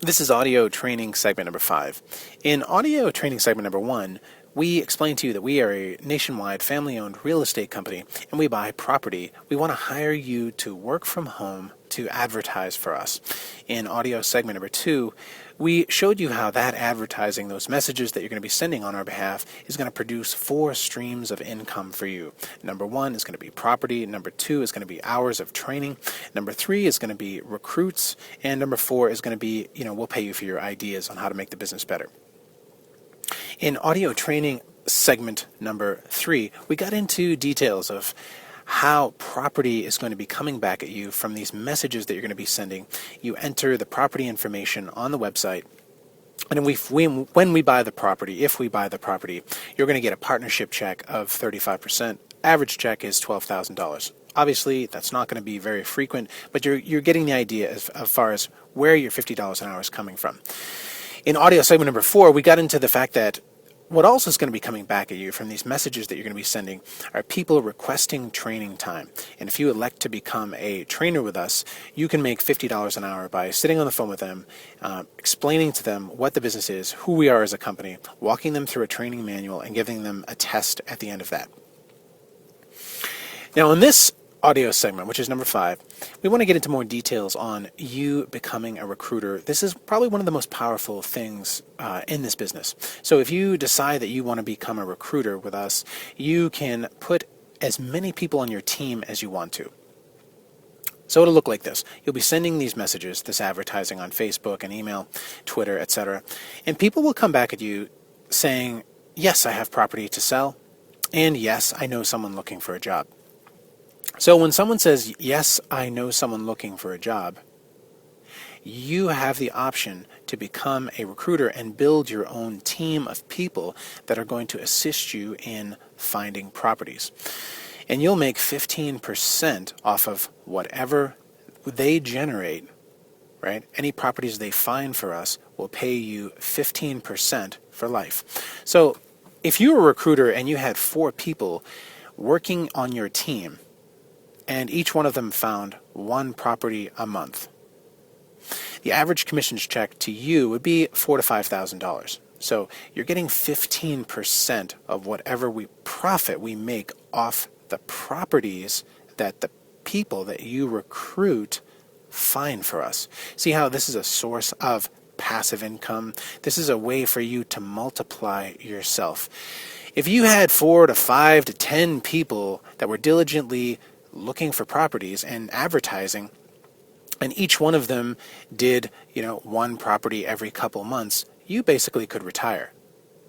This is audio training segment number 5. In audio training segment number 1, we explain to you that we are a nationwide family-owned real estate company and we buy property. We want to hire you to work from home to advertise for us. In audio segment number 2, we showed you how that advertising, those messages that you're going to be sending on our behalf, is going to produce 4 streams of income for you. Number 1 is going to be property. Number 2 is going to be hours of training. Number 3 is going to be recruits. And number 4 is going to be, we'll pay you for your ideas on how to make the business better. In audio training segment number 3, we got into details of how property is going to be coming back at you from these messages that you're going to be sending. You enter the property information on the website, and when we buy the property, if we buy the property, you're going to get a partnership check of 35%. Average check is $12,000. Obviously, that's not going to be very frequent, but you're getting the idea as far as where your $50 an hour is coming from. In audio segment number 4, we got into the fact that what also is going to be coming back at you from these messages that you're going to be sending are people requesting training time. And if you elect to become a trainer with us, you can make $50 an hour by sitting on the phone with them, explaining to them what the business is, who we are as a company, walking them through a training manual, and giving them a test at the end of that. Now, in this audio segment, which is number 5, we want to get into more details on you becoming a recruiter. This is probably one of the most powerful things in this business. So if you decide that you want to become a recruiter with us, you can put as many people on your team as you want to. So it'll look like this. You'll be sending these messages, this advertising on Facebook and email, Twitter, etc. And people will come back at you saying, yes, I have property to sell, and yes, I know someone looking for a job. So when someone says, yes, I know someone looking for a job, you have the option to become a recruiter and build your own team of people that are going to assist you in finding properties. And you'll make 15% off of whatever they generate, right? Any properties they find for us will pay you 15% for life. So if you're a recruiter and you had 4 people working on your team, and each one of them found 1 property a month, the average commissions check to you would be $4,000 to $5,000. So you're getting 15% of whatever profit we make off the properties that the people that you recruit find for us. See how this is a source of passive income? This is a way for you to multiply yourself. If you had 4 to 5 to 10 people that were diligently looking for properties and advertising, and each one of them did, 1 property every couple months, you basically could retire.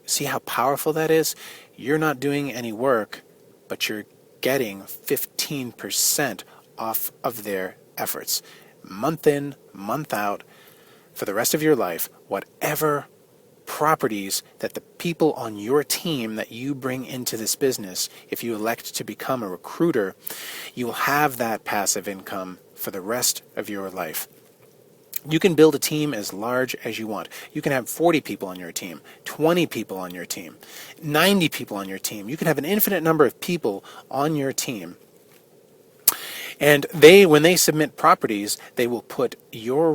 See how powerful that is? You're not doing any work, but you're getting 15% off of their efforts. Month in, month out, for the rest of your life, whatever properties that the people on your team that you bring into this business, if you elect to become a recruiter, you will have that passive income for the rest of your life. You can build a team as large as you want. You can have 40 people on your team, 20 people on your team, 90 people on your team. You can have an infinite number of people on your team. And when they submit properties, they will put your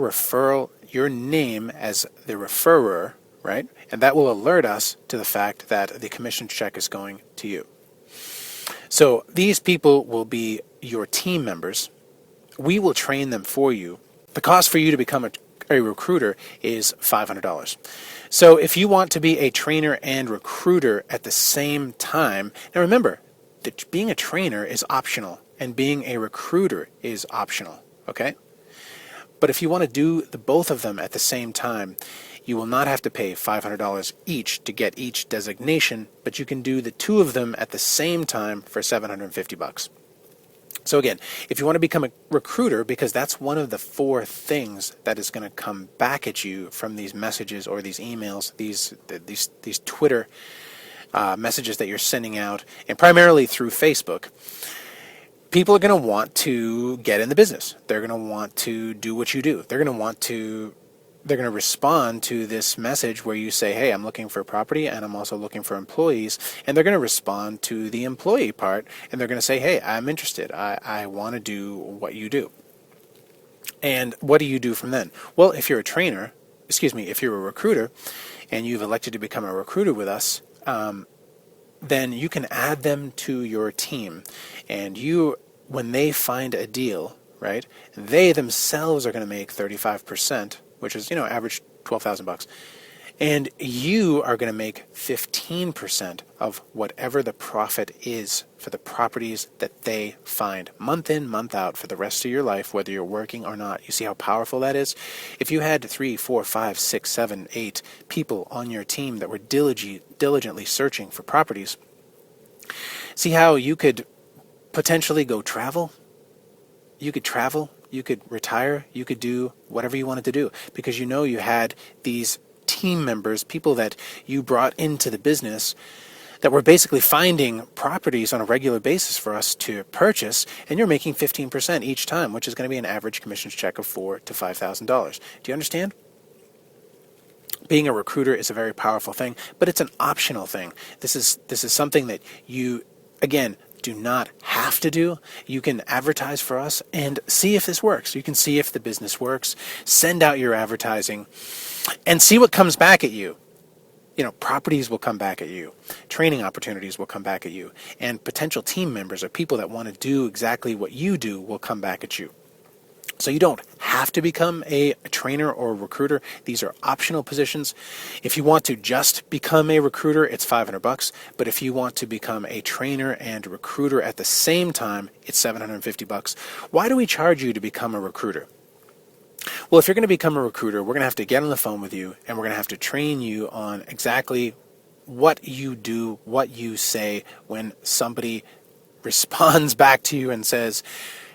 name as the referrer, right? And that will alert us to the fact that the commission check is going to you. So these people will be your team members. We will train them for you. The cost for you to become a recruiter is $500. So if you want to be a trainer and recruiter at the same time, now remember that being a trainer is optional and being a recruiter is optional, okay? But if you want to do both of them at the same time, you will not have to pay $500 each to get each designation, but you can do the 2 of them at the same time for $750. So again, if you want to become a recruiter, because that's one of the 4 things that is going to come back at you from these messages or these emails, these Twitter messages that you're sending out, and primarily through Facebook, people are going to want to get in the business. They're going to want to do what you do. They're going to respond to this message where you say, hey, I'm looking for property and I'm also looking for employees. And they're going to respond to the employee part and they're going to say, hey, I'm interested. I want to do what you do. And what do you do from then? Well, if you're a trainer, if you're a recruiter and you've elected to become a recruiter with us, then you can add them to your team. And when they find a deal, right, they themselves are going to make 35%, which is, average $12,000. And you are going to make 15% of whatever the profit is for the properties that they find month in, month out for the rest of your life, whether you're working or not. You see how powerful that is? If you had 3, 4, 5, 6, 7, 8 people on your team that were diligently searching for properties, see how you could potentially go travel? You could travel, you could retire, you could do whatever you wanted to do because you had these team members, people that you brought into the business that were basically finding properties on a regular basis for us to purchase, and you're making 15% each time, which is going to be an average commissions check of $4,000 to $5,000. Do you understand? Being a recruiter is a very powerful thing, but it's an optional thing. This is something that you, again, do not have to do. You can advertise for us and see if this works. You can see if the business works. Send out your advertising and see what comes back at you. Properties will come back at you. Training opportunities will come back at you. And potential team members or people that want to do exactly what you do will come back at you. So you don't have to become a trainer or a recruiter. These are optional positions. If you want to just become a recruiter, it's $500. But if you want to become a trainer and recruiter at the same time, it's $750. Why do we charge you to become a recruiter? Well, if you're going to become a recruiter, we're going to have to get on the phone with you, and we're going to have to train you on exactly what you do, what you say when somebody responds back to you and says,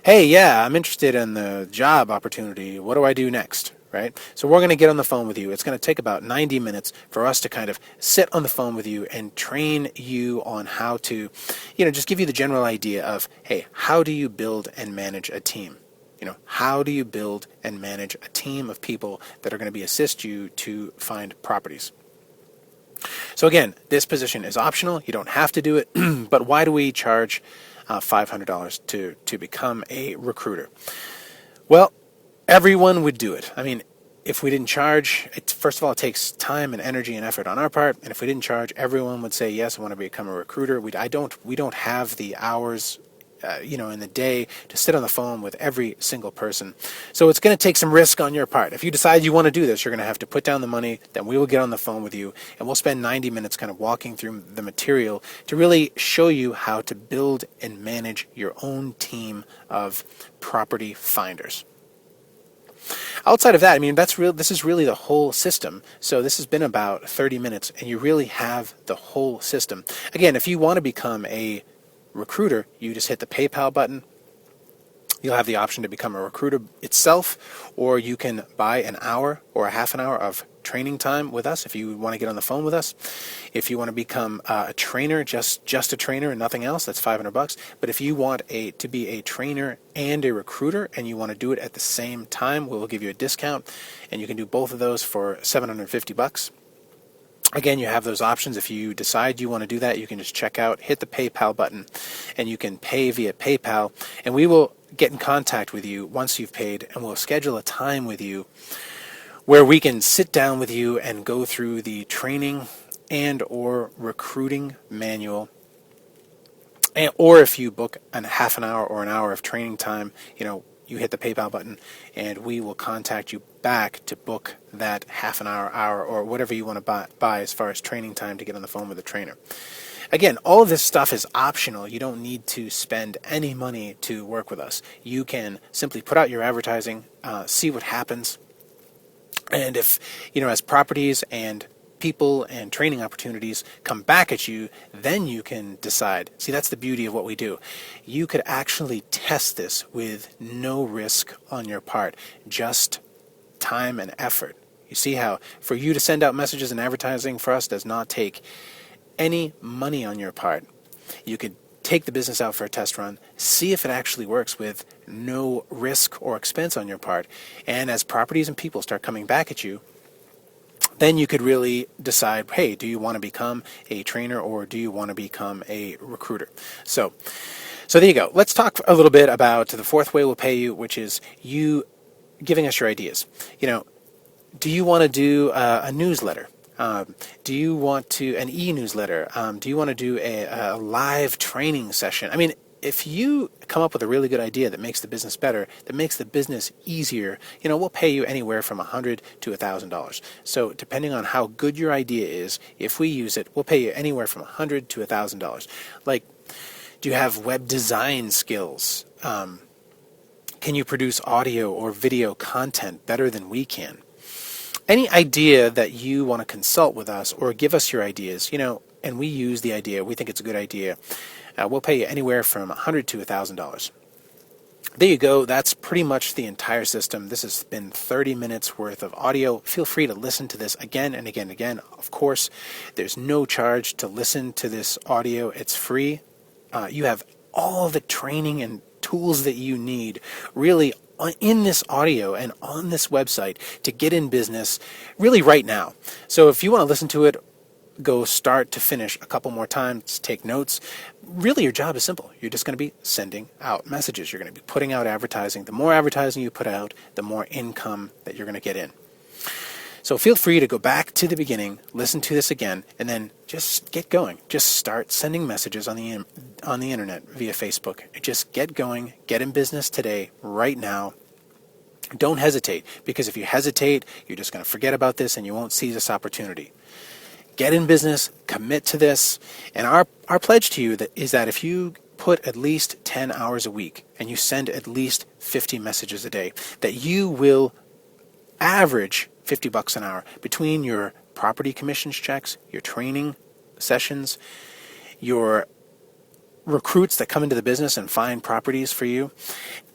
hey, yeah, I'm interested in the job opportunity. What do I do next? Right? So we're going to get on the phone with you. It's going to take about 90 minutes for us to kind of sit on the phone with you and train you on how to, just give you the general idea of, hey, how do you build and manage a team? How do you build and manage a team of people that are going to assist you to find properties? So again, this position is optional. You don't have to do it, but why do we charge $500 to become a recruiter? Well, everyone would do it. I mean, if we didn't charge, first of all, it takes time and energy and effort on our part. And if we didn't charge, everyone would say, yes, I want to become a recruiter. We don't have the hours in the day to sit on the phone with every single person. So it's going to take some risk on your part. If you decide you want to do this, you're going to have to put down the money, then we will get on the phone with you, and we'll spend 90 minutes kind of walking through the material to really show you how to build and manage your own team of property finders. Outside of that, I mean, this is really the whole system. So this has been about 30 minutes, and you really have the whole system. Again, if you want to become a recruiter, you just hit the PayPal button. You'll have the option to become a recruiter itself, or you can buy an hour or a half an hour of training time with us if you want to get on the phone with us. If you want to become a trainer, just a trainer and nothing else, that's $500. But if you want to be a trainer and a recruiter and you want to do it at the same time, we'll give you a discount, and you can do both of those for $750. Again, you have those options. If you decide you want to do that, you can just check out, hit the PayPal button, and you can pay via PayPal, and we will get in contact with you once you've paid, and we'll schedule a time with you where we can sit down with you and go through the training and or recruiting manual. Or if you book a half an hour or an hour of training time, you hit the PayPal button, and we will contact you back to book that half an hour, or whatever you want to buy as far as training time to get on the phone with the trainer. Again, all of this stuff is optional. You don't need to spend any money to work with us. You can simply put out your advertising, see what happens, and if, as properties and people and training opportunities come back at you, then you can decide. See, that's the beauty of what we do. You could actually test this with no risk on your part, just time and effort. You see how for you to send out messages and advertising for us does not take any money on your part. You could take the business out for a test run, see if it actually works with no risk or expense on your part. And as properties and people start coming back at you, then you could really decide, hey, do you want to become a trainer or do you want to become a recruiter? So there you go. Let's talk a little bit about the fourth way we'll pay you, which is you giving us your ideas. Do you want to do a newsletter? Do you want to an e-newsletter? Do you want to do a live training session? I mean, if you come up with a really good idea that makes the business better, that makes the business easier, we'll pay you anywhere from $100 to $1,000. So depending on how good your idea is, if we use it, we'll pay you anywhere from $100 to $1,000. Like, do you have web design skills? Can you produce audio or video content better than we can? Any idea that you want to consult with us or give us your ideas, and we use the idea, we think it's a good idea, we'll pay you anywhere from $100 to $1,000. There you go. That's pretty much the entire system. This has been 30 minutes worth of audio. Feel free to listen to this again and again and again. Of course, there's no charge to listen to this audio. It's free. You have all the training and tools that you need really in this audio and on this website to get in business really right now. So if you want to listen to it, go start to finish a couple more times, take notes. Really, your job is simple. You're just going to be sending out messages. You're going to be putting out advertising. The more advertising you put out, the more income that you're going to get in. So feel free to go back to the beginning, listen to this again, and then just get going. Just start sending messages on the internet via Facebook. Just get going, get in business today, right now. Don't hesitate, because if you hesitate, you're just going to forget about this and you won't seize this opportunity. Get in business, commit to this, and our pledge to you is that if you put at least 10 hours a week and you send at least 50 messages a day, that you will average $50 an hour between your property commissions checks, your training sessions, your recruits that come into the business and find properties for you,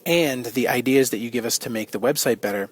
and the ideas that you give us to make the website better.